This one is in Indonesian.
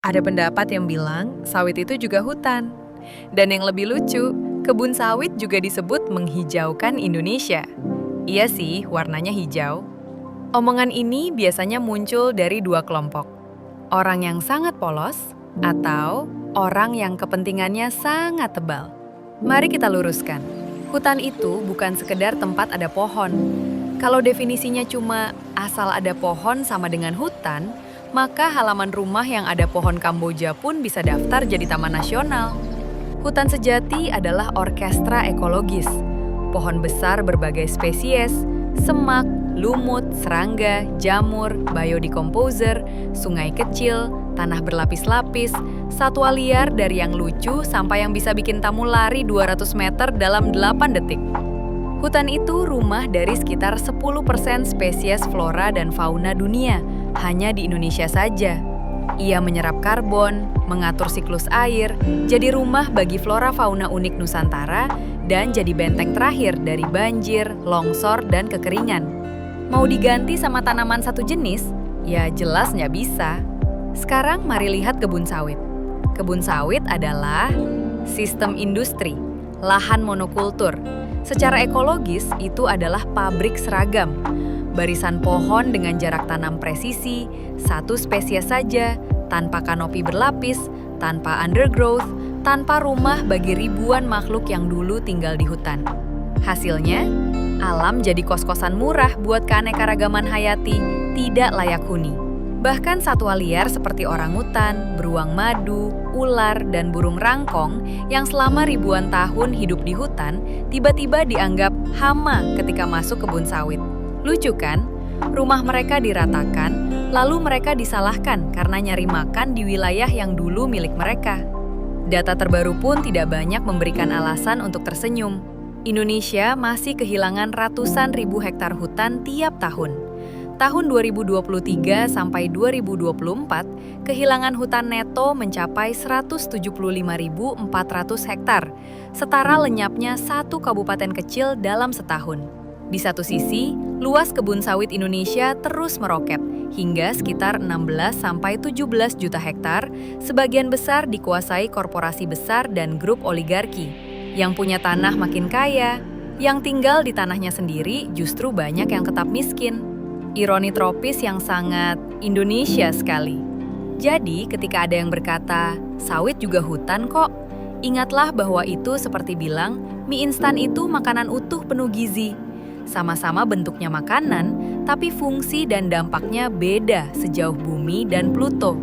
Ada pendapat yang bilang sawit itu juga hutan. Dan yang lebih lucu, kebun sawit juga disebut menghijaukan Indonesia. Iya sih, warnanya hijau. Omongan ini biasanya muncul dari dua kelompok. Orang yang sangat polos atau orang yang kepentingannya sangat tebal. Mari kita luruskan. Hutan itu bukan sekedar tempat ada pohon. Kalau definisinya cuma asal ada pohon sama dengan hutan, maka halaman rumah yang ada pohon Kamboja pun bisa daftar jadi taman nasional. Hutan sejati adalah orkestra ekologis. Pohon besar berbagai spesies, semak, lumut, serangga, jamur, biodecomposer, sungai kecil, tanah berlapis-lapis, satwa liar dari yang lucu sampai yang bisa bikin tamu lari 200 meter dalam 8 detik. Hutan itu rumah dari sekitar 10% spesies flora dan fauna dunia, hanya di Indonesia saja. Ia menyerap karbon, mengatur siklus air, jadi rumah bagi flora fauna unik Nusantara, dan jadi benteng terakhir dari banjir, longsor, dan kekeringan. Mau diganti sama tanaman satu jenis? Ya jelas nggak bisa. Sekarang mari lihat kebun sawit. Kebun sawit adalah sistem industri, lahan monokultur. Secara ekologis, itu adalah pabrik seragam. Barisan pohon dengan jarak tanam presisi, satu spesies saja, tanpa kanopi berlapis, tanpa undergrowth, tanpa rumah bagi ribuan makhluk yang dulu tinggal di hutan. Hasilnya, alam jadi kos-kosan murah buat keanekaragaman hayati, tidak layak huni. Bahkan satwa liar seperti orangutan, beruang madu, ular, dan burung rangkong yang selama ribuan tahun hidup di hutan, tiba-tiba dianggap hama ketika masuk kebun sawit. Lucu kan? Rumah mereka diratakan, lalu mereka disalahkan karena nyari makan di wilayah yang dulu milik mereka. Data terbaru pun tidak banyak memberikan alasan untuk tersenyum. Indonesia masih kehilangan ratusan ribu hektar hutan tiap tahun. Tahun 2023 sampai 2024, kehilangan hutan neto mencapai 175.400 hektar, setara lenyapnya satu kabupaten kecil dalam setahun. Di satu sisi, luas kebun sawit Indonesia terus meroket, hingga sekitar 16 sampai 17 juta hektar, sebagian besar dikuasai korporasi besar dan grup oligarki. Yang punya tanah makin kaya, yang tinggal di tanahnya sendiri justru banyak yang tetap miskin. Ironi tropis yang sangat Indonesia sekali. Jadi, ketika ada yang berkata, sawit juga hutan kok, ingatlah bahwa itu seperti bilang, mie instan itu makanan utuh penuh gizi. Sama-sama bentuknya makanan, tapi fungsi dan dampaknya beda sejauh bumi dan Pluto.